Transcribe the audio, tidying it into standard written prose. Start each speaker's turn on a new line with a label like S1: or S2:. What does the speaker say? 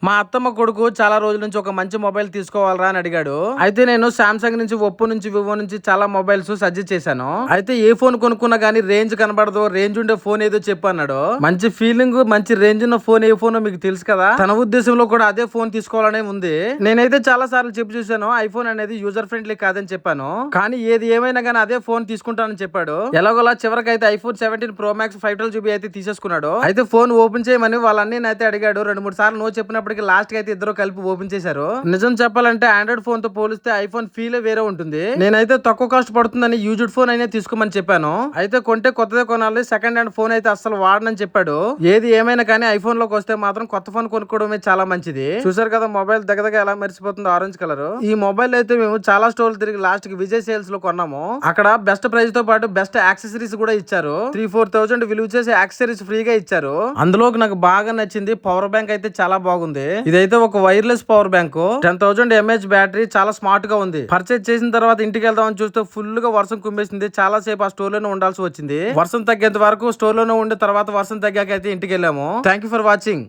S1: మా అత్తమ్మ కొడుకు చాలా రోజుల నుంచి ఒక మంచి మొబైల్ తీసుకోవాలరా అని అడిగాడు. అయితే నేను సామ్సంగ్ నుంచి, ఒప్పో నుంచి, వివో నుంచి చాలా మొబైల్స్ సజెస్ట్ చేశాను. అయితే ఏ ఫోన్ కొనుక్కున్నా గానీ రేంజ్ కనబడదు, రేంజ్ ఉండే ఫోన్ ఏదో చెప్పు అన్నాడు. మంచి ఫీలింగ్, మంచి రేంజ్ ఉన్న ఫోన్ ఏ ఫోన్ మీకు తెలుసు కదా. తన ఉద్దేశంలో కూడా అదే ఫోన్ తీసుకోవాలనే ఉంది. నేనైతే చాలా సార్లు చెప్పి చూసాను, ఐఫోన్ అనేది యూజర్ ఫ్రెండ్లీ కాదని చెప్పాను. కానీ ఏది ఏమైనా గానీ అదే ఫోన్ తీసుకుంటానని చెప్పాడు. ఎలాగోలా చివరికి అయితే ఐఫోన్ 17 ప్రో మ్యాక్స్ 512GB అయితే తీసేసుకున్నాడు. అయితే ఫోన్ ఓపెన్ చేయమని వాళ్ళన్నీ అయితే అడిగాడు. 2-3 సార్లు నో చెప్పినప్పటికీ లాస్ట్ కి అయితే ఇద్దరు కలిపి ఓపెన్ చేశారు. నిజం చెప్పాలంటే ఆండ్రాయిడ్ ఫోన్ తో పోలిస్తే ఐఫోన్ ఫీల్ వేరే ఉంటుంది. నేనైతే తక్కువ కాస్ట్ పడుతుందని యూజ్డ్ ఫోన్ అయినా తీసుకోమని చెప్పాను. అయితే కొంటే కొత్తదే కొనాలి, సెకండ్ హ్యాండ్ ఫోన్ అయితే అసలు వాడనని చెప్పాడు. ఏది ఏమైనా కానీ ఐఫోన్ లోకి వస్తే మాత్రం కొత్త ఫోన్ కొనుక్కోవడమే చాలా మంచిది. చూసారు కదా మొబైల్ దగ్గర ఎలా మెరిసిపోతుందో ఆరెంజ్ కలర్. ఈ మొబైల్ అయితే మేము చాలా స్టోర్లు తిరిగి లాస్ట్ కి విజయ్ సేల్స్ లో కొన్నాము. అక్కడ బెస్ట్ ప్రైస్ తో పాటు బెస్ట్ యాక్సెసరీస్ కూడా ఇచ్చారు. 3-4 thousand విలువ చేసే యాక్సెసరీస్ ఫ్రీగా ఇచ్చారు. అందులోకి నాకు బాగా నచ్చింది పవర్ బ్యాంక్ అయితే చాలా బాగుంది. ఇదైతే ఒక wireless power bank, 10,000 mAh battery, చాలా స్మార్ట్ గా ఉంది. పర్చేజ్ చేసిన తర్వాత ఇంటికి వెళ్దామని చూస్తే ఫుల్ గా వర్షం కుమ్మేసింది. చాలా సేపు ఆ స్టోర్ లోనే ఉండాల్సి వచ్చింది. వర్షం తగ్గేంత వరకు స్టోర్ లోనే ఉండే తర్వాత వర్షం తగ్గాక అయితే ఇంటికి వెళ్ళాము. Thank you for watching.